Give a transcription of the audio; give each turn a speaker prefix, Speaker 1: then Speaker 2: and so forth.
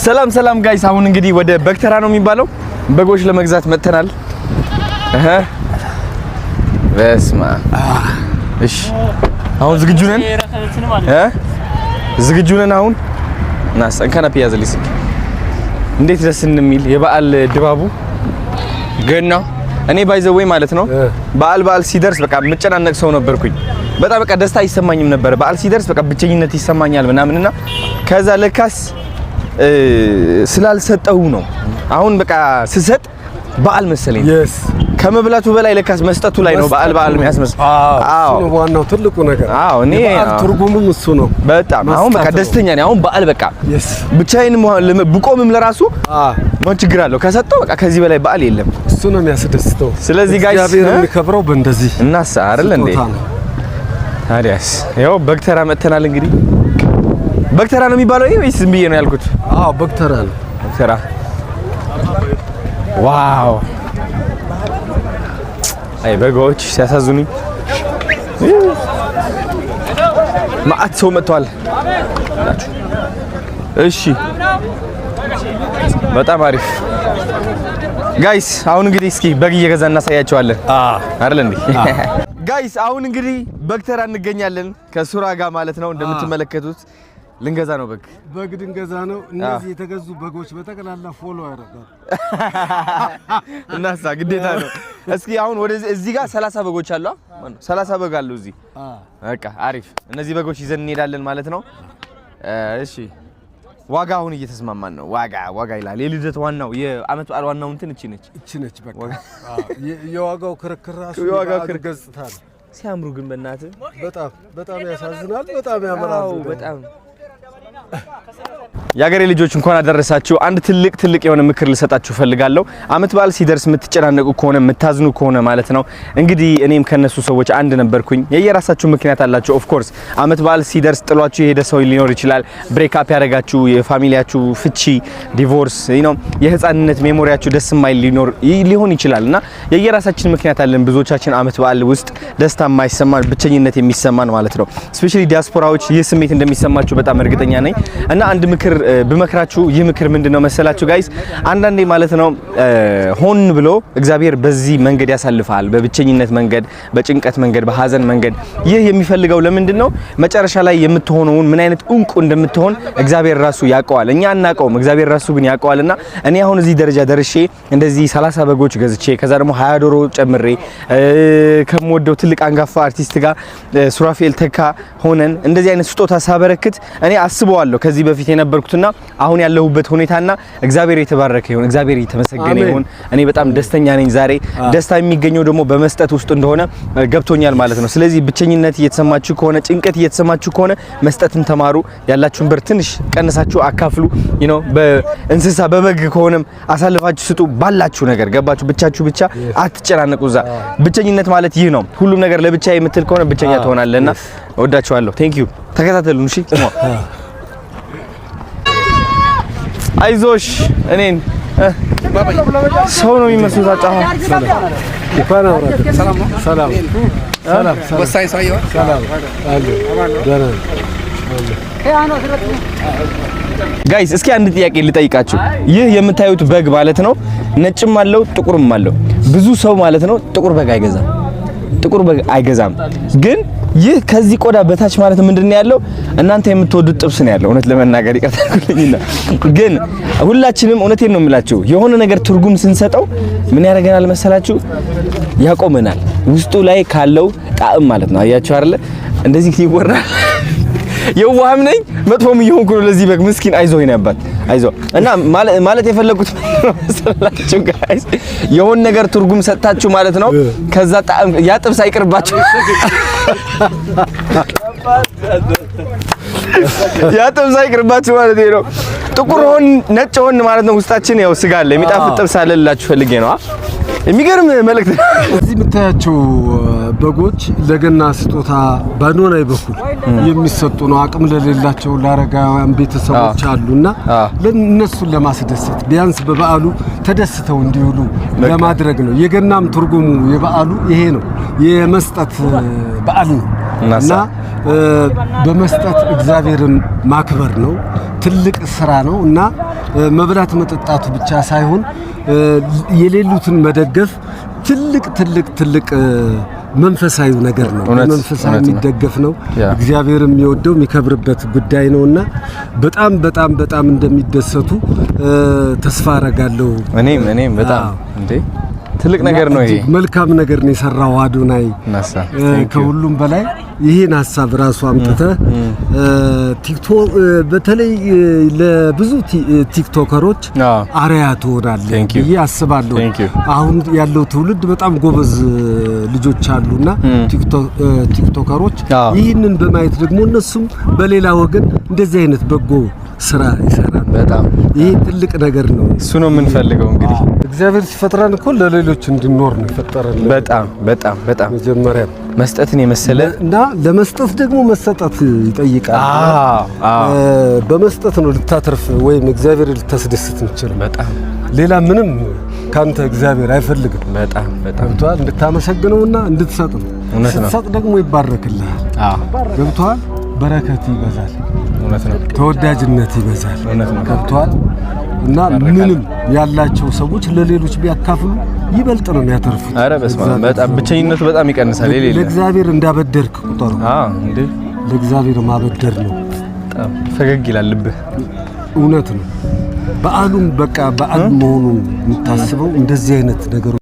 Speaker 1: ሰላም ጋይስ አሁን እንግዲህ ወደ በክተራ ነው የሚባለው በጎች ለመግዛት መተናል በስማ እሺ አሁን ዝግጁ ነን አሁን ናስንከና ፒያዘሊስ እንዴት ደስ እንደሚል የበዓል ድባቡ ገና እኔ ባይዘው ማለት ነው በዓል ሲደርስ በቃ መጨናነቅ ሰው ነበርኩኝ በጣም በቃ ደስታ ይሰማኝም ነበር በዓል ሲደርስ በቃ ብቸኝነት ይሰማኛል ምናምንና ከዛ ለካስ ስላልሰጠው ነው አሁን በቃ ስሰጥ በዓል መሰለኝ ከመብላቱ በላይ ለካስ መስጠቱ ላይ ነው በዓል የሚያስመስ
Speaker 2: አዎ እሱ ነው ዋናው ትልቁ ነገር
Speaker 1: አዎ እኔ
Speaker 2: ትርጉሙም እሱ ነው
Speaker 1: በጣም አሁን በቃ ደስተኛ ነኝ አሁን በዓል በቃ ብቻዬን ብቆምም ለራሱ ምን ችግር አለው ከሰጠው በቃ ከዚህ በላይ በዓል የለም
Speaker 2: እሱ ነው የሚያስደስተው
Speaker 1: ስለዚህ ጋይስ
Speaker 2: እግዚአብሔር የሚከብረው በእንደዚህ
Speaker 1: እናሳ አይደል እንዴ ታዲያስ ያው በክተራ መተናል እንግዲህ በክተራ ነው የሚባለው ወይስ ዝም ብዬ ነው ያልኩት
Speaker 2: አዎ በክተራ ነው
Speaker 1: በክተራ ዋው አይ በጎች ሲያሳዝኑኝ ማአት ሰው መጥቷል እሺ በጣም አሪፍ ጋይስ አሁን እንግዲህ እስኪ በግ እየገዛን እናሳያቸዋለን አይደል እንዴ ጋይስ አሁን እንግዲህ በክተራ እንገኛለን ከሱራ ጋር ማለት ነው እንደምትመለከቱት ልንገዛ ነው በግ
Speaker 2: ልንገዛ ነው እነዚህ የተገዙ በጎች በተቀላላ ፎሎ ያደርጋሉ
Speaker 1: እናሳ ግዴታ ነው እስኪ አሁን ወደ እዚህ ጋር 30 በጎች አሉ 30 በግ አሉ እዚህ በቃ አሪፍ እነዚህ በጎች ይዘን እንሄዳለን ማለት ነው እሺ ዋጋ አሁን እየተስማማን ነው ዋጋ ይላል የልደት ዋናው የአመት በዓል ዋናው እንትን እቺ ነች በቃ
Speaker 2: የዋጋው ክርክር ራሱ
Speaker 1: የዋጋው ክርክር
Speaker 2: ገጽታ
Speaker 1: ሲያምሩ ግን በእናትህ
Speaker 2: በጣም ያሳዝናል በጣም ያመራሉ
Speaker 1: በጣም ያገሬ ልጆች እንኳን አደረሳችሁ አንድ ትልቅ የሆነ ምክር ልሰጣችሁ ፈልጋለሁ አመት በዓል ሲደርስ የምትጨናነቁ ከሆነ የምታዝኑ ከሆነ ማለት ነው እንግዲህ እኔም ከነሱ ሰዎች አንድ ነበርኩኝ የየራሳችሁ ምክንያት አላችሁ ኦፍ ኮርስ አመት በዓል ሲደርስ ጥሏችሁ የሄደ ሰው ሊኖር ይችላል ብሬክ አፕ ያደረጋችሁ የፋሚሊያችሁ ፍቺ ዲቮርስ የህፃንነት ሜሞሪያችሁ ደስ የማይል ሊሆን ይችላልና የየራሳችን ምክንያት አለን ብዙዎቻችን አመት በዓል ውስጥ ደስታ የማይሰማን ብቸኝነት የሚሰማን ማለት ነው ስፔሻሊ ዲያስፖራዎች ይህ ስሜት እንደሚሰማችሁ በጣም እርግጠኛ ነኝ እና አንድ ምክር በመክራችሁ ይህ ምክር ምንድነው መሰላችሁ ጋይስ አንዳንዴ ማለት ነው ሆን ብሎ እግዚአብሔር በዚህ መንገድ ያሳልፋል በብቸኝነት መንገድ በጭንቀት መንገድ በሐዘን መንገድ ይህ የሚፈልገው ለምንድነው መጨረሻ ላይ የምትሆነውን ምን አይነት እንቁ እንደምትሆን እግዚአብሔር ራሱ ያውቀዋል እኛ አናውቀውም እግዚአብሔር ራሱ ግን ያውቀዋልና እኔ አሁን እዚህ ደረጃ ደርሼ እንደዚህ 30 በጎች ገዝቼ ከዛ ደግሞ 20 ዶሮ ጨምሬ ከመወደው ትልቅ አንጋፋ አርቲስት ጋር ሱራፌል ተካ ሆነን እንደዚህ አይነት ስጦታ ሳበረክት እኔ አስበዋለሁ ከዚህ በፊት የነበርኩትና አሁን ያለሁበት ሁኔታና እግዚአብሔር የተባረከ ይሁን እግዚአብሔር የተመሰገነ ይሁን እኔ በጣም ደስተኛ ነኝ ዛሬ ደስታ የሚገኘው ደግሞ በመስጠት ውስጥ እንደሆነ ገብቶኛል ማለት ነው ስለዚህ ብቸኝነት እየተሰማችሁ ከሆነ ጭንቀት እየተሰማችሁ ከሆነ መስጠትን ተማሩ ያላችሁን ብር ትንሽ ቀንሳችሁ አካፍሉ በእንስሳ በበግ ከሆነም አሳልፋችሁ ስጡ ባላችሁ ነገር ገባችሁ ብቻችሁ ብቻ አትጨናነቁዛ ብቸኝነት ማለት ይህ ነው ሁሉም ነገር ለብቻ የምትል ከሆነ ብቸኛ ትሆናለህና ወዳችኋለሁ ቴንክ ዩ ተከታተሉን እሺ አይዞሽ እኔን ሰው ነው የሚመስሉት አጫፋ
Speaker 2: ሰላም
Speaker 3: ወሳኝ ሰው ይሆን
Speaker 2: ሰላም አለ ደህና
Speaker 1: ጋይስ እስኪ አንድ ጥያቄ ልጠይቃችሁ ይህ የምታዩት በግ ማለት ነው ነጭም አለው ጥቁርም አለው ብዙ ሰው ማለት ነው ጥቁር በግ አይገዛም ግን ይህ ከዚህ ቆዳ በታች ማለት ምንድነው ያለው እናንተ የምትወዱት ጥብስ ነው ያለው እውነት ለመናገር ይቀርታልኝና ግን ሁላችንም እውነቴን ነው የምላችሁ የሆነ ነገር ትርጉም ስንሰጠው ምን ያደርገናል መሰላችሁ ያቆመናል ውስጡ ላይ ካለው ጣዕም ማለት ነው አያችሁ አይደል እንደዚህ ይወራል የዋህም ነኝ መጥፎም ይሆንኩ ነው ለዚህ በግ ምስኪን አይዞህ ይነባት አይዞህ እና ማለት የፈለኩት መሰላችሁ ጋይስ የሆነ ነገር ትርጉም ሰጣችሁ ማለት ነው ከዛ ጣዕም ያጥብስ አይቅርባችሁ ያጥብስ አይቅርባችሁ ማለት ነው ጥቁር ሆን ነጭ ሆን ማለት ነው ውስጣችን ያው ስጋ አለ የሚጣፍጥ ጥብስ አለላችሁ ፈልጌ ነው የሚገርም መልእክት
Speaker 2: እዚህ የምታያቸው በጎች ለገና ስጦታ ባዶናይ በኩል የሚሰጡ ነው አቅም ለሌላቸው ለአረጋውያን ቤተሰቦች አሉና ለነሱን ለማስደሰት ቢያንስ በበዓሉ ተደስተው እንዲውሉ ለማድረግ ነው የገናም ትርጉሙ የበዓሉ ይሄ ነው የመስጠት በዓል ነው እና በመስጠት እግዚአብሔርን ማክበር ነው ትልቅ ስራ ነው እና መብላት መጠጣቱ ብቻ ሳይሆን የሌሉትን መደገፍ ትልቅ መንፈሳዊ ነገር ነው። መንፈሳዊ የሚደገፍ ነው። እግዚአብሔር የሚወደው የሚከብርበት ጉዳይ ነውና በጣም እንደሚደሰቱ ተስፋ አረጋለሁ።
Speaker 1: እኔም በጣም እንዴ ትልቅ ነገር ነው። ይሄ መልካም
Speaker 2: ነገር ነው የሰራው አዶናይ። ከሁሉም በላይ ይሄን ሐሳብ ራሱ አምጥተ ቲክቶክ በተለይ ለብዙ ቲክቶከሮች አርአያ ትሆናለህ ብዬ አስባለሁ። አሁን ያለው ትውልድ በጣም ጎበዝ ልጆች አሉና ቲክቶከሮች ይህንን በማየት ደግሞ እነሱም በሌላ ወገን እንደዚህ አይነት በጎ ስራ ይሰራል። በጣም ይሄ ትልቅ ነገር ነው።
Speaker 1: እሱ ነው የምንፈልገው። እንግዲህ
Speaker 2: እግዚአብሔር ሲፈጥረን እኮ ለሌሎች እንድንኖር ነው የፈጠረን።
Speaker 1: በጣም
Speaker 2: መጀመሪያ
Speaker 1: መስጠትን የመሰለ
Speaker 2: እና ለመስጠት ደግሞ መሰጠት ይጠይቃል። በመስጠት ነው ልታተርፍ ወይም እግዚአብሔር ልታስደስት እንችል። በጣም ሌላ ምንም ካንተ እግዚአብሔር አይፈልግም። በጣም ገብቶሃል? እንድታመሰግነውና እንድትሰጥ ነው። ስትሰጥ ደግሞ ይባረክልሃል። ገብቶሃል? በረከት ይበዛል። እውነት ነው። ተወዳጅነት ይበዛል። እውነት ነው። ገብቶሃል? እና ምንም ያላቸው ሰዎች ለሌሎች ቢያካፍሉ ይበልጥ ነው የሚያተርፉት። አረ በስመ አብ በጣም ብቸኝነቱ በጣም ይቀንሳል። ለእግዚአብሔር እንዳበደርክ ቁጠሩ። እንዴ ለእግዚአብሔር ማበደር ነው። በጣም ፈገግ ይላል ልብህ። እውነት ነው። በዓሉም በቃ በዓል መሆኑን የምታስበው እንደዚህ አይነት ነገር